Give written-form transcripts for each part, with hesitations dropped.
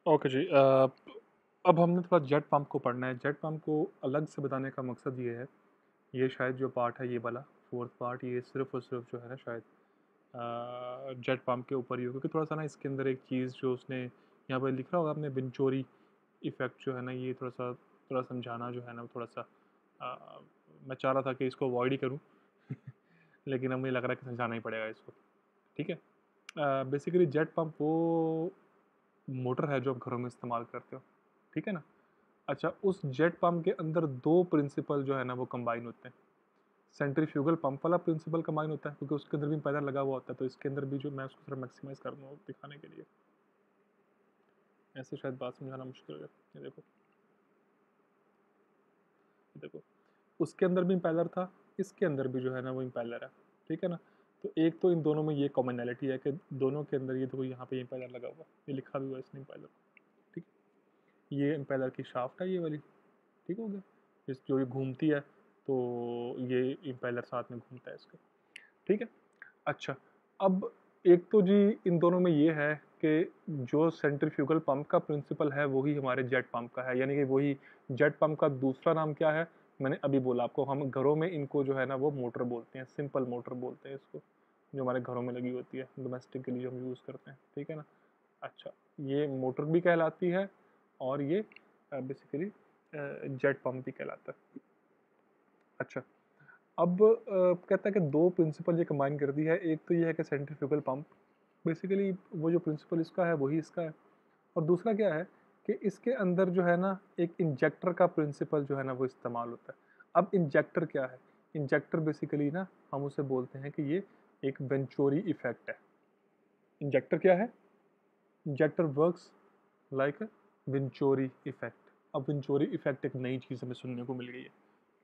Okay जी। अब हमने थोड़ा जेट पंप को पढ़ना है। जेट पंप को अलग से बताने का मकसद ये है, ये शायद जो पार्ट है ये वाला फोर्थ पार्ट, ये सिर्फ और सिर्फ जो है ना शायद जेट पंप के ऊपर ही हो, क्योंकि थोड़ा सा ना इसके अंदर एक चीज़ जो उसने यहाँ पर लिखा होगा आपने, विंचोरी इफ़ेक्ट जो है ना, ये थोड़ा समझाना जो है ना, थोड़ा सा अ, मैं चाह रहा था कि इसको अवॉइड ही करूँ लेकिन अब मुझे लग रहा है कि समझाना ही पड़ेगा इसको। ठीक है। बेसिकली जेट पंप वो मोटर है जो आप घरों में इस्तेमाल करते हो। ठीक है ना। अच्छा, उस जेट पंप के अंदर दो प्रिंसिपल जो है ना वो कंबाइन होते हैं। सेंट्रीफ्यूगल पंप वाला प्रिंसिपल कंबाइन होता है, क्योंकि उसके अंदर भी पैदल लगा हुआ होता है, तो इसके अंदर भी जो मैं उसको थोड़ा मैक्सिमाइज कर दूँगा दिखाने के लिए। ऐसे शायद बात समझाना मुश्किल है। ये देखो, ये देखो, उसके अंदर भी इम्पेलर था, इसके अंदर भी जो है ना वो इम्पेलर है। ठीक है ना। तो एक तो इन दोनों में ये कॉमनैलिटी है कि दोनों के अंदर ये देखो यहाँ पे इम्पेलर लगा हुआ है, ये लिखा भी हुआ है इसने इम्पेलर। ठीक है। ये इम्पेलर की शाफ्ट है ये वाली। ठीक हो गया। इस जो ये घूमती है, तो ये इम्पेलर साथ में घूमता है इसके। ठीक है। अच्छा, अब एक तो जी इन दोनों में ये है कि जो सेंट्रीफ्यूगल पंप का प्रिंसिपल है वही हमारे जेट पंप का है, यानी कि वही जेट पंप का दूसरा नाम क्या है, मैंने अभी बोला आपको। हम घरों में इनको जो है ना वो मोटर बोलते हैं, सिंपल मोटर बोलते हैं इसको, जो हमारे घरों में लगी होती है डोमेस्टिकली जो हम यूज़ करते हैं। ठीक है ना। अच्छा, ये मोटर भी कहलाती है और ये बेसिकली जेट पंप भी कहलाता है। अच्छा, अब कहता है कि दो प्रिंसिपल ये कंबाइन करती है। एक तो ये है कि सेंट्रीफ्यूगल पंप, बेसिकली वो जो प्रिंसिपल इसका है वही इसका है। और दूसरा क्या है कि इसके अंदर जो है ना एक इंजेक्टर का प्रिंसिपल जो है ना वो इस्तेमाल होता है। अब इंजेक्टर क्या है? इंजेक्टर बेसिकली ना हम उसे बोलते हैं कि ये एक वेंचुरी इफेक्ट है। इंजेक्टर क्या है? Injector works like a venturi effect. अब विंचोरी इफेक्ट एक नई चीज़ हमें सुनने को मिल गई है।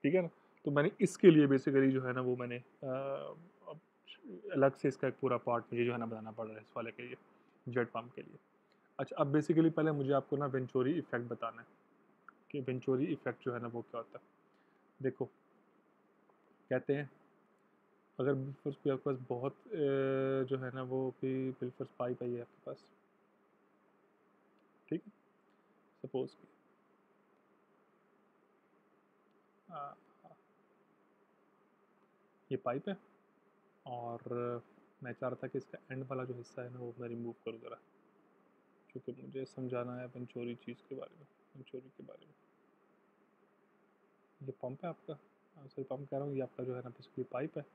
ठीक है ना। तो मैंने इसके लिए बेसिकली जो है ना वो मैंने अब अलग से इसका एक पूरा पार्ट मुझे जो है ना बताना पड़ रहा है इस वाले के लिए, जेट पंप के लिए। अच्छा, अब बेसिकली पहले मुझे आपको ना वेंचुरी इफेक्ट बताना है कि वेंचुरी इफेक्ट जो है ना वो क्या होता है। देखो, कहते हैं अगर बिल्फर्स कोई आपके पास बहुत जो है ना वो भी बिल्फर्स पाइप आई है आपके पास। ठीक है। सपोज कि आ, ये पाइप है और मैं चाह रहा था कि इसका एंड वाला जो हिस्सा है ना वो मैं रिमूव करूँ ज़रा, क्योंकि मुझे समझाना है पंचोरी चीज़ के बारे में, पंचोरी के बारे में। ये पंप है आपका, सॉरी पंप कह रहा हूँ, ये आपका जो है ना बेसिकली पाइप है।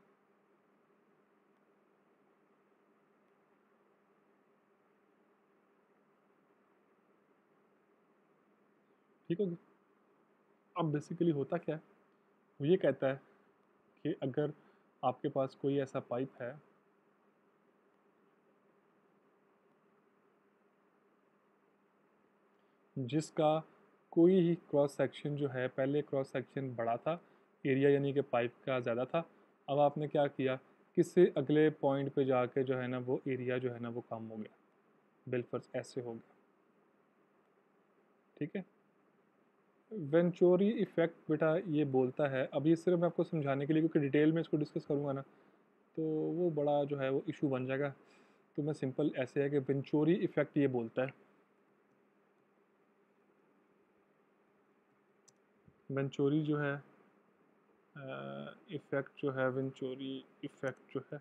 ठीक हो गया। अब बेसिकली होता क्या है, वो ये कहता है कि अगर आपके पास कोई ऐसा पाइप है जिसका कोई ही क्रॉस सेक्शन जो है, पहले क्रॉस सेक्शन बड़ा था, एरिया यानी कि पाइप का ज़्यादा था। अब आपने क्या किया, किससे अगले पॉइंट पे जाके जो है ना वो एरिया जो है ना वो कम हो गया, बिल्फर्स ऐसे हो गया। ठीक है। वेंचुरी इफेक्ट बेटा ये बोलता है, अब ये सिर्फ मैं आपको समझाने के लिए, क्योंकि डिटेल में इसको डिस्कस करूँगा ना तो वो बड़ा जो है वो इशू बन जाएगा। तो मैं सिंपल ऐसे है कि वेंचुरी इफेक्ट ये बोलता है, वेंचुरी जो है इफेक्ट जो है, वेंचुरी इफेक्ट जो है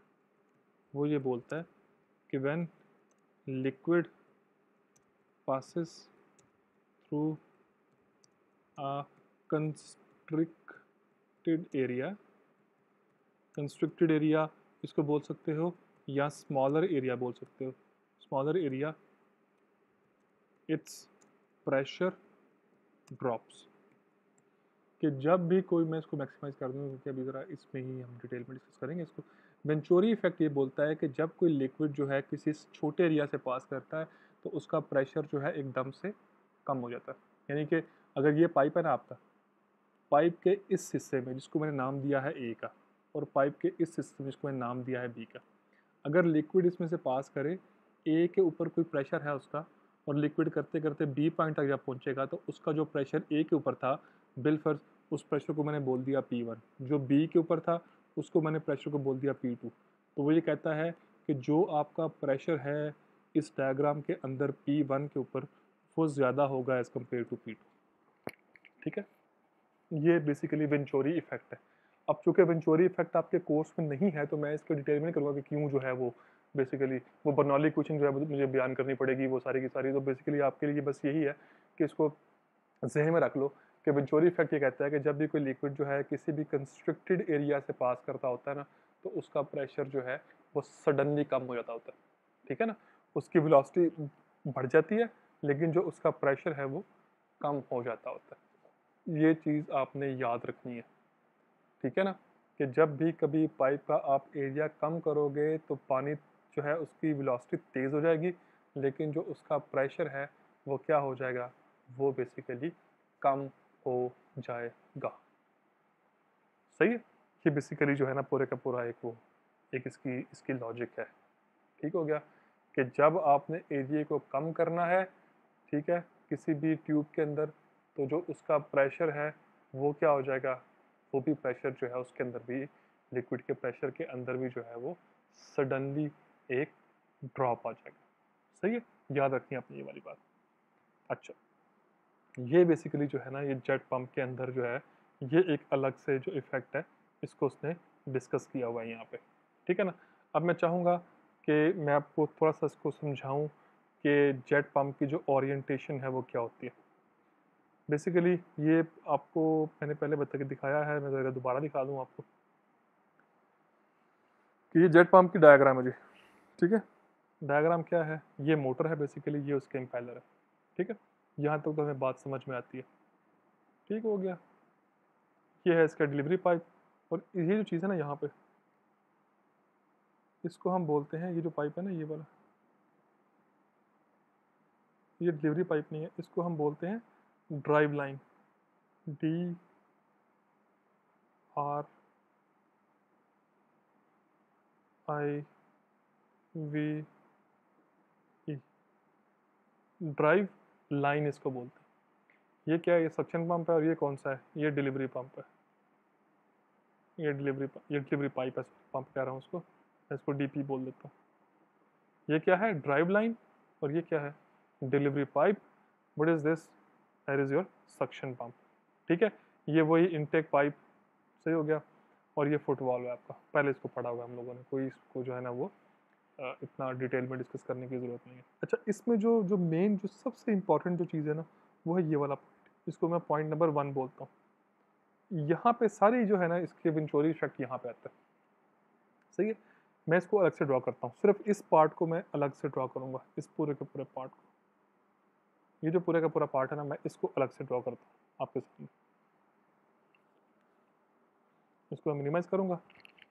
वो ये बोलता है कि when liquid passes through a constricted area, constricted area इसको बोल सकते हो या स्मॉलर एरिया बोल सकते हो, smaller area, it's pressure drops. कि जब भी कोई, मैं इसको मैक्सिमाइज कर दूँगा क्योंकि अभी ज़रा इसमें ही हम डिटेल में डिस्कस करेंगे इसको। वेंचुरी इफेक्ट ये बोलता है कि जब कोई लिक्विड जो है किसी छोटे एरिया से पास करता है तो उसका प्रेशर जो है एकदम से कम हो जाता है। यानी कि अगर ये पाइप है ना आपका, पाइप के इस हिस्से में जिसको मैंने नाम दिया है ए का, और पाइप के इस हिस्से में जिसको मैंने नाम दिया है बी का, अगर लिक्विड इसमें से पास करे, ए के ऊपर कोई प्रेशर है उसका, और लिक्विड करते करते बी पॉइंट तक जब पहुंचेगा तो उसका जो प्रेशर ए के ऊपर था, बिलफर्ज उस प्रेशर को मैंने बोल दिया P1, जो बी के ऊपर था उसको मैंने प्रेशर को बोल दिया P2। तो वो ये कहता है कि जो आपका प्रेशर है इस डायग्राम के अंदर P1 के ऊपर, वो ज़्यादा होगा एज़ कम्पेयर टू P2, ठीक है। ये बेसिकली वेंचुरी इफेक्ट है। अब चूंकि वेंचुरी इफेक्ट आपके कोर्स में नहीं है तो मैं इसको डिटेल में नहीं करूँगा कि क्यों जो है वो बेसिकली वो बर्नौली इक्वेशन जो है वो मुझे बयान करनी पड़ेगी वो सारी की सारी। तो बेसिकली आपके लिए बस यही है कि इसको ज़हन में रख लो कि वेंचुरी इफेक्ट ये कहता है कि जब भी कोई लिक्विड जो है किसी भी कंस्ट्रिक्टेड एरिया से पास करता होता है ना, तो उसका प्रेशर जो है वो सडनली कम हो जाता होता है, ठीक है ना। उसकी वेलोसिटी बढ़ जाती है लेकिन जो उसका प्रेशर है वो कम हो जाता होता है। ये चीज़ आपने याद रखनी है, ठीक है ना, कि जब भी कभी पाइप का आप एरिया कम करोगे तो पानी जो है उसकी वेलोसिटी तेज़ हो जाएगी, लेकिन जो उसका प्रेशर है वो क्या हो जाएगा, वो बेसिकली कम हो जाएगा। सही है। ये बेसिकली जो है ना पूरे का पूरा एक इसकी इसकी लॉजिक है। ठीक हो गया कि जब आपने एरिया को कम करना है, ठीक है, किसी भी ट्यूब के अंदर, तो जो उसका प्रेशर है वो क्या हो जाएगा, वो भी प्रेशर जो है उसके अंदर भी, लिक्विड के प्रेशर के अंदर भी जो है वो सडनली एक ड्रॉप आ जाएगा। सही है, याद रखनी आपने ये वाली बात। अच्छा, ये बेसिकली जो है ना ये जेट पंप के अंदर जो है ये एक अलग से जो इफेक्ट है इसको उसने डिस्कस किया हुआ है यहाँ पे, ठीक है ना। अब मैं चाहूँगा कि मैं आपको थोड़ा सा इसको समझाऊँ कि जेट पंप की जो ओरिएंटेशन है वो क्या होती है। बेसिकली ये आपको मैंने पहले बता के दिखाया है, मैं ज़रा दोबारा दिखा दूँ आपको कि ये जेट पंप की डायग्राम है जी, ठीक है। डायग्राम क्या है, ये मोटर है बेसिकली, ये उसके इम्पेलर है, ठीक है। यहाँ तक तो हमें बात समझ में आती है, ठीक हो गया। ये है इसका डिलीवरी पाइप, और ये जो चीज़ है ना यहाँ पे, इसको हम बोलते हैं, ये जो पाइप है ना ये वाला, ये डिलीवरी पाइप नहीं है, इसको हम बोलते हैं drive line, DRIVE, drive line इसको बोलते हैं। ये क्या है, ये सक्शन पंप है, और ये कौन सा है, ये डिलीवरी पंप है, ये डिलीवरी पाइप है, पंप कह रहा हूँ उसको, मैं इसको डीपी बोल देता हूँ। ये क्या है, ड्राइव लाइन, और ये क्या है, delivery pipe. What is this, that is your suction pump, ठीक है। ये वही इनटेक पाइप, सही हो गया। और ये फुटबॉल है आपका, पहले इसको पढ़ा हुआ है हम लोगों ने, कोई इसको जो है ना वो इतना डिटेल में डिस्कस करने की ज़रूरत नहीं है। अच्छा, इसमें जो जो मेन जो सबसे इम्पॉर्टेंट जो चीज़ है ना वो है ये वाला पॉइंट, इसको मैं पॉइंट नंबर 1 बोलता हूँ। यहाँ पे सारी जो है ना इसके वेंचुरी इफेक्ट यहाँ पे आता है, सही है। मैं इसको अलग से ड्रॉ करता हूँ, सिर्फ इस पार्ट को मैं अलग से ड्रॉ करूँगा, इस पूरे के पूरे पार्ट को, ये जो पूरे का पूरा पार्ट है ना मैं इसको अलग से ड्रॉ करता हूँ आपके सामने। इसको मैं मिनिमाइज करूँगा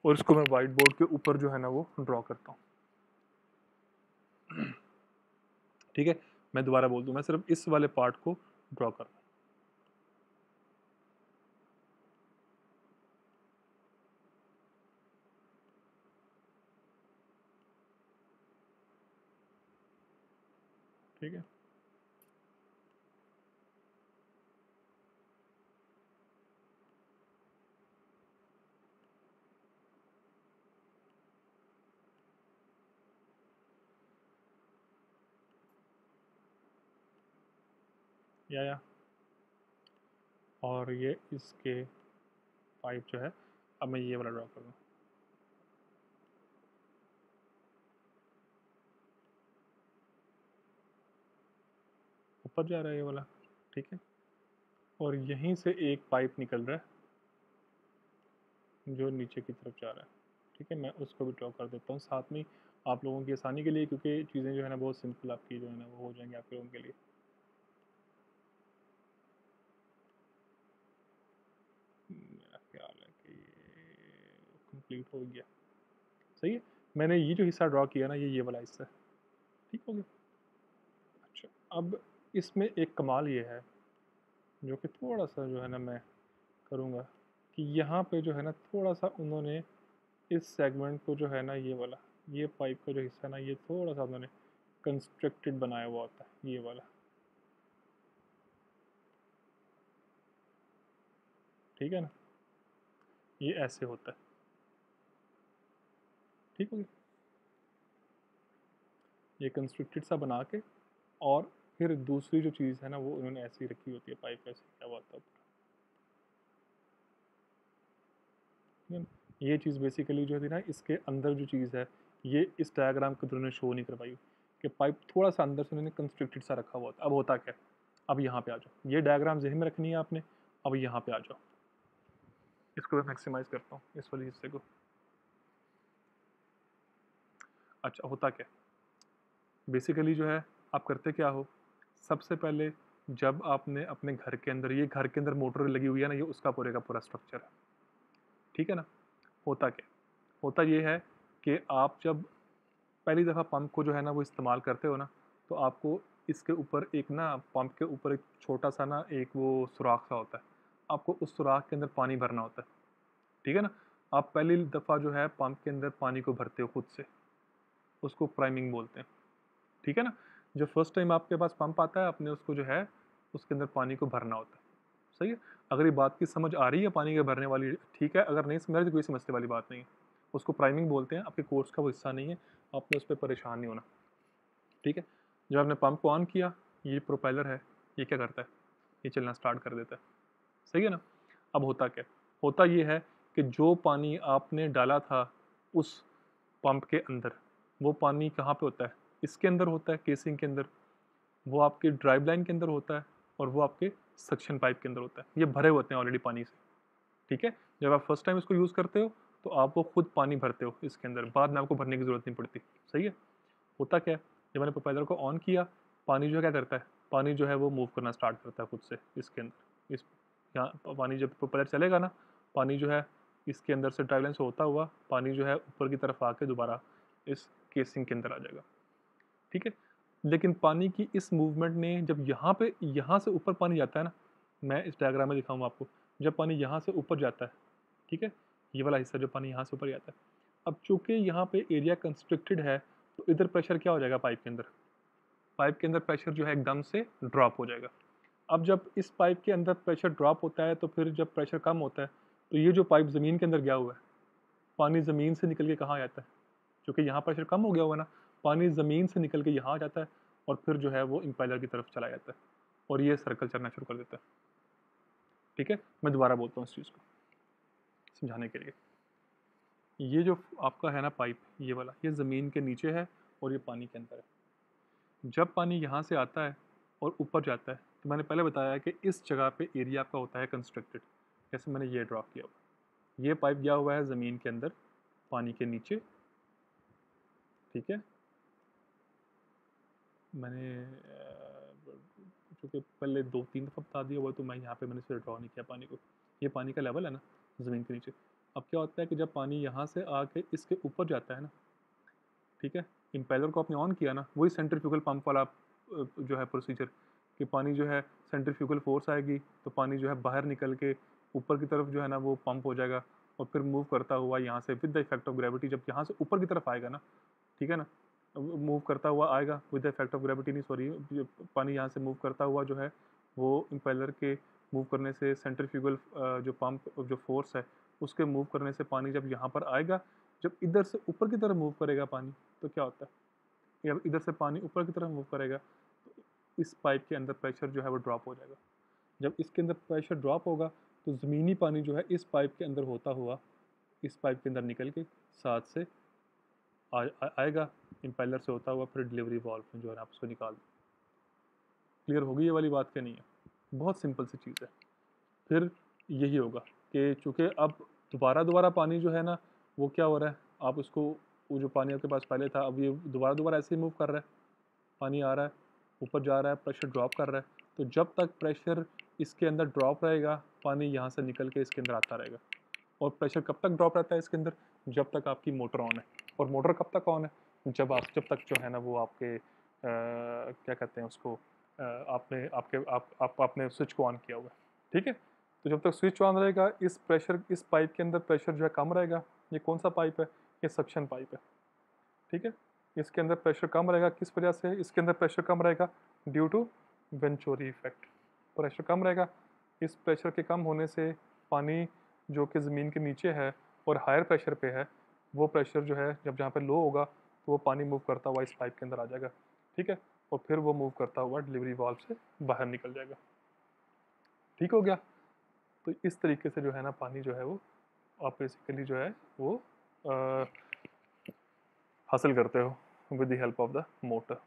और इसको मैं वाइट बोर्ड के ऊपर जो है ना वो ड्रॉ करता हूँ, ठीक है। मैं दोबारा बोल दूँ, मैं सिर्फ इस वाले पार्ट को ड्रॉ कर रहा हूँ। ठीक है, या और ये इसके पाइप जो है, अब मैं ये वाला ड्रॉ कर रहा हूँ। ऊपर जा रहा है ये वाला, ठीक है। और यहीं से एक पाइप निकल रहा है जो नीचे की तरफ जा रहा है, ठीक है। मैं उसको भी ड्रॉ कर देता हूँ साथ में आप लोगों की आसानी के लिए, क्योंकि चीज़ें जो है ना बहुत सिंपल आपकी जो है ना वो हो जाएंगी आप लोगों के लिए। मेरा ख्याल है कि ये कंप्लीट हो गया, सही है। मैंने ये जो हिस्सा ड्रॉ किया ना ये वाला हिस्सा है, ठीक हो गया। अच्छा, अब इसमें एक कमाल ये है जो कि थोड़ा सा जो है ना मैं करूँगा कि यहाँ पे जो है ना थोड़ा सा उन्होंने इस सेगमेंट को जो है ना ये वाला, ये पाइप का जो हिस्सा ना ये थोड़ा सा उन्होंने कंस्ट्रक्टेड बनाया हुआ होता है ये वाला, ठीक है ना। ये ऐसे होता है, ठीक हो गया। ये कंस्ट्रक्टेड सा बना के और फिर दूसरी जो चीज़ है ना वो उन्होंने ऐसी रखी होती है, पाइप ऐसे क्या हुआ था, ठीक है ना। ये चीज़ बेसिकली जो थी ना, इसके अंदर जो चीज़ है, ये इस डायग्राम के थ्रू उन्होंने शो नहीं करवाई कि पाइप थोड़ा सा अंदर से उन्होंने कंस्ट्रिक्टेड सा रखा हुआ था। अब होता क्या, अब यहाँ पे आ जाओ, ये डायग्राम ज़हन में रखनी है आपने। अब यहाँ पे आ जाओ, इसको मैं मैक्सिमाइज करता हूँ इस वाले हिस्से को। अच्छा, होता क्या बेसिकली जो है, आप करते क्या हो, सबसे पहले जब आपने अपने घर के अंदर, ये घर के अंदर मोटर लगी हुई है ना, ये उसका पूरे का पूरा स्ट्रक्चर है, ठीक है ना। होता क्या, होता ये है कि आप जब पहली दफ़ा पंप को जो है ना वो इस्तेमाल करते हो ना, तो आपको इसके ऊपर एक ना, पंप के ऊपर एक छोटा सा ना एक वो सुराख सा होता है, आपको उस सुराख के अंदर पानी भरना होता है, ठीक है ना। आप पहली दफ़ा जो है पंप के अंदर पानी को भरते हो खुद से, उसको प्राइमिंग बोलते हैं, ठीक है ना। जो फर्स्ट टाइम आपके पास पंप आता है, आपने उसको जो है उसके अंदर पानी को भरना होता है, सही है। अगर ये बात की समझ आ रही है पानी के भरने वाली, ठीक है, अगर नहीं समझ आ रही तो कोई समझने वाली बात नहीं है। उसको प्राइमिंग बोलते हैं, आपके कोर्स का वो हिस्सा नहीं है, आपने उस पर परेशान नहीं होना, ठीक है। जब आपने पंप को ऑन किया, ये प्रोपेलर है, ये क्या करता है, ये चलना स्टार्ट कर देता है, सही है ना। अब होता क्या, होता ये है कि जो पानी आपने डाला था उस पंप के अंदर, वो पानी कहाँ पे होता है, इसके अंदर होता है, केसिंग के अंदर, वो आपके ड्राइव लाइन के अंदर होता है, और वो आपके सक्शन पाइप के अंदर होता है। ये भरे होते हैं ऑलरेडी पानी से, ठीक है। जब आप फर्स्ट टाइम इसको यूज़ करते हो तो आप वो खुद पानी भरते हो इसके अंदर, बाद में आपको भरने की ज़रूरत नहीं पड़ती, सही है। होता क्या है, जब मैंने प्रोपेलर को ऑन किया, पानी जो है क्या करता है, पानी जो है वो मूव करना स्टार्ट करता है खुद से इसके अंदर, इस यहाँ पानी जब प्रोपेलर चलेगा ना, पानी जो है इसके अंदर से ड्राइव लाइन से होता हुआ पानी जो है ऊपर की तरफ आके दोबारा इस केसिंग के अंदर आ जाएगा, ठीक है। लेकिन पानी की इस मूवमेंट ने, जब यहाँ पे, यहाँ से ऊपर पानी जाता है ना, मैं इस डायग्राम में दिखाऊंगा आपको, जब पानी यहाँ से ऊपर जाता है, ठीक है, ये वाला हिस्सा जो पानी यहाँ से ऊपर जाता है, अब चूंकि यहाँ पे एरिया कंस्ट्रिक्टेड है, तो इधर प्रेशर क्या हो जाएगा, पाइप के अंदर, पाइप के अंदर प्रेशर जो है एकदम से ड्रॉप हो जाएगा। अब जब इस पाइप के अंदर प्रेशर ड्रॉप होता है, तो फिर जब प्रेशर कम होता है, तो ये जो पाइप ज़मीन के अंदर गया हुआ है, पानी ज़मीन से निकल के कहाँ आता है, क्योंकि यहाँ प्रेशर कम हो गया हुआ है ना, पानी ज़मीन से निकल के यहाँ आ जाता है, और फिर जो है वो इम्पेलर की तरफ चला जाता है, और ये सर्कल चलना शुरू कर देता है, ठीक है। मैं दोबारा बोलता हूँ इस चीज़ को समझाने के लिए। ये जो आपका है ना पाइप, ये वाला, ये ज़मीन के नीचे है और ये पानी के अंदर है। जब पानी यहाँ से आता है और ऊपर जाता है, तो मैंने पहले बताया कि इस जगह पे एरिया आपका होता है कंस्ट्रक्टेड, जैसे मैंने ये ड्रॉ किया हुआ, ये पाइप गया हुआ है ज़मीन के अंदर, पानी के नीचे, ठीक है। मैंने चूँकि पहले 2-3 दफ़ा बता दिया हुआ, तो मैं यहाँ पे मैंने सिर्फ ड्रॉ नहीं किया पानी को। ये पानी का लेवल है ना ज़मीन के नीचे। अब क्या होता है कि जब पानी यहाँ से आके इसके ऊपर जाता है ना, ठीक है, इम्पेलर को आपने ऑन किया ना, वही सेंट्रीफ्यूगल पंप वाला जो है प्रोसीजर, कि पानी जो है सेंट्रीफ्यूगल फोर्स आएगी, तो पानी जो है बाहर निकल के ऊपर की तरफ जो है ना वो पंप हो जाएगा, और फिर मूव करता हुआ यहाँ से with the effect of gravity, जब यहाँ से ऊपर की तरफ आएगा ना, ठीक है ना, मूव करता हुआ आएगा with the effect of gravity, नहीं सॉरी, पानी यहाँ से मूव करता हुआ जो है वो इम्पेलर के मूव करने से, सेंट्रीफ्यूगल जो पंप जो फोर्स है उसके मूव करने से पानी जब यहाँ पर आएगा, जब इधर से ऊपर की तरफ मूव करेगा पानी, तो क्या होता है, जब इधर से पानी ऊपर की तरफ मूव करेगा, तो इस पाइप के अंदर प्रेशर जो है वो ड्रॉप हो जाएगा। जब इसके अंदर प्रेशर ड्रॉप होगा, तो ज़मीनी पानी जो है इस पाइप के अंदर होता हुआ इस पाइप के अंदर निकल के साथ से आएगा, इम्पेलर से होता हुआ फिर डिलीवरी वाल्व में जो है आप उसको निकाल दो। क्लियर होगी ये वाली बात क्या नहीं है, बहुत सिंपल सी चीज़ है। फिर यही होगा कि चूँकि अब दोबारा दोबारा पानी जो है ना वो क्या हो रहा है, आप उसको, वो जो पानी आपके पास पहले था, अब ये दोबारा दोबारा ऐसे ही मूव कर रहा है, पानी आ रहा है, ऊपर जा रहा है, प्रेशर ड्रॉप कर रहा है, तो जब तक प्रेशर इसके अंदर ड्रॉप रहेगा, पानी यहाँ से निकल के इसके अंदर आता रहेगा। और प्रेशर कब तक ड्रॉप रहता है इसके अंदर, जब तक आपकी मोटर ऑन है। और मोटर कब तक ऑन है, जब तक जो है ना वो आपके क्या कहते हैं उसको, आपने आपके आप आपने स्विच को ऑन किया हुआ है, ठीक है। तो जब तक स्विच ऑन रहेगा, इस प्रेशर, इस पाइप के अंदर प्रेशर जो है कम रहेगा। ये कौन सा पाइप है, ये सक्शन पाइप है, ठीक है। इसके अंदर प्रेशर कम रहेगा, किस वजह से इसके अंदर प्रेशर कम रहेगा, due to venturi effect, pressure कम रहेगा। इस प्रेशर के कम होने से पानी जो कि ज़मीन के नीचे है और हायर प्रेशर पे है, वो प्रेशर जो है जब जहाँ पे लो होगा, तो वो पानी मूव करता हुआ इस पाइप के अंदर आ जाएगा, ठीक है। और फिर वो मूव करता हुआ डिलीवरी वाल्व से बाहर निकल जाएगा। ठीक हो गया। तो इस तरीके से जो है ना पानी जो है वो आप बेसिकली जो है वो हासिल करते हो with the help of the motor.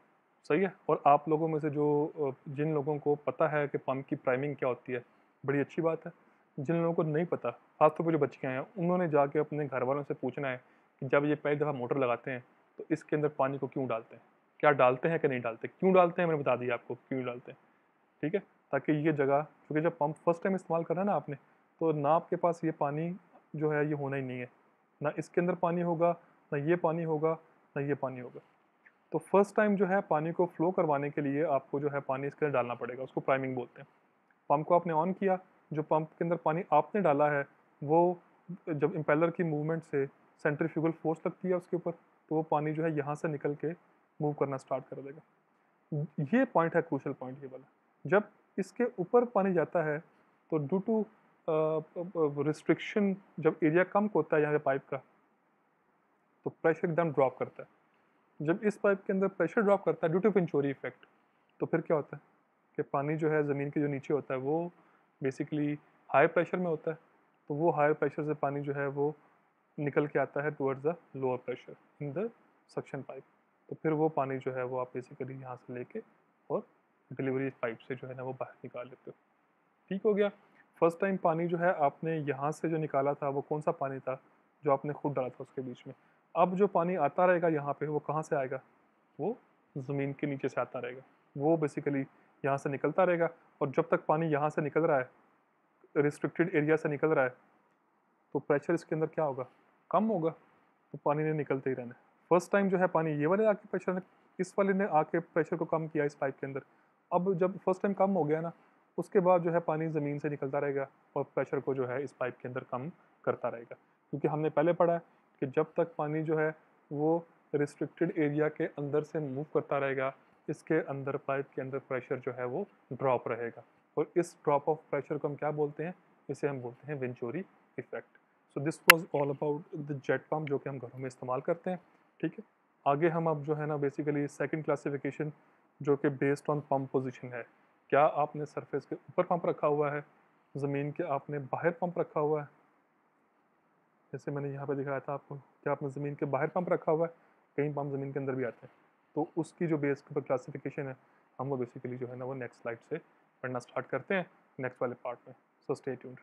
सही है। और आप लोगों में से जो जिन लोगों को पता है कि पंप की प्राइमिंग क्या होती है, बड़ी अच्छी बात है। जिन लोगों को नहीं पता, खासतौर पर जो बच्चे हैं, उन्होंने जाके अपने घर वालों से पूछना है कि जब ये पहली दफ़ा मोटर लगाते हैं तो इसके अंदर पानी को क्यों डालते हैं, क्या डालते हैं कि नहीं डालते, क्यों डालते हैं मैंने बता दिया आपको क्यों डालते हैं। ठीक है। ताकि ये जगह, क्योंकि जब पंप फर्स्ट टाइम इस्तेमाल करना है ना आपने, तो ना आपके पास ये पानी जो है ये होना ही नहीं है, ना इसके अंदर पानी होगा, ना ये पानी होगा, ना ये पानी होगा। तो फर्स्ट टाइम जो है पानी को फ्लो करवाने के लिए आपको जो है पानी इसके अंदर डालना पड़ेगा, उसको प्राइमिंग बोलते हैं। पंप को आपने ऑन किया, जो पंप के अंदर पानी आपने डाला है वो जब इम्पेलर की मूवमेंट से सेंट्रीफ्यूगल फोर्स लगती है उसके ऊपर, तो वो पानी जो है यहाँ से निकल के मूव करना स्टार्ट कर देगा। ये पॉइंट है क्रूशल पॉइंट ये वाला। जब इसके ऊपर पानी जाता है तो ड्यू टू रिस्ट्रिक्शन, जब एरिया कम होता है यहाँ पे पाइप का, तो प्रेशर एकदम ड्रॉप करता है। जब इस पाइप के अंदर प्रेशर ड्रॉप करता है ड्यू टू वेंचुरी इफेक्ट, तो फिर क्या होता है कि पानी जो है ज़मीन के जो नीचे होता है वो बेसिकली हाई प्रेशर में होता है, तो वो हाई प्रेशर से पानी जो है वो निकल के आता है towards the lower pressure in the suction pipe. तो फिर वो पानी जो है वो आप बेसिकली यहाँ से लेके और डिलीवरी पाइप से जो है ना वो बाहर निकाल लेते हो। ठीक हो गया। फर्स्ट टाइम पानी जो है आपने यहाँ से जो निकाला था वो कौन सा पानी था, जो आपने खुद डाला था उसके बीच में। अब जो पानी आता रहेगा यहाँ पे वो कहाँ से आएगा, वो ज़मीन के नीचे से आता रहेगा, वो बेसिकली यहाँ से निकलता रहेगा। और जब तक पानी यहाँ से निकल रहा है, रिस्ट्रिक्टेड एरिया से निकल रहा है, तो प्रेशर इसके अंदर क्या होगा, कम होगा, तो पानी ने निकलते ही रहना है। फर्स्ट टाइम जो है पानी ये वाले आके प्रेशर ने, इस वाले ने आके प्रेशर को कम किया इस पाइप के अंदर। अब जब फर्स्ट टाइम कम हो गया ना, उसके बाद जो है पानी ज़मीन से निकलता रहेगा और प्रेशर को जो है इस पाइप के अंदर कम करता रहेगा। क्योंकि हमने पहले पढ़ा है कि जब तक पानी जो है वो रिस्ट्रिक्टेड एरिया के अंदर से मूव करता रहेगा, इसके अंदर पाइप के अंदर प्रेशर जो है वो ड्रॉप रहेगा। और इस ड्रॉप ऑफ प्रेशर को हम क्या बोलते हैं, इसे हम बोलते हैं venturi effect. So this was all about the jet pump जो कि हम घरों में इस्तेमाल करते हैं। ठीक है। आगे हम अब जो है ना बेसिकली सेकंड क्लासिफिकेशन जो कि बेस्ड ऑन पंप पोजीशन है। क्या आपने सरफेस के ऊपर पंप रखा हुआ है, ज़मीन के आपने बाहर पंप रखा हुआ है, जैसे मैंने यहाँ पे दिखाया था आपको, क्या आपने ज़मीन के बाहर पंप रखा हुआ है, कई पंप ज़मीन के अंदर भी आते हैं। तो उसकी जो बेस के ऊपर क्लासिफिकेशन है, हम वो बेसिकली जो है ना वो नेक्स्ट स्लाइड से पढ़ना स्टार्ट करते हैं नेक्स्ट वाले पार्ट में। So stay tuned.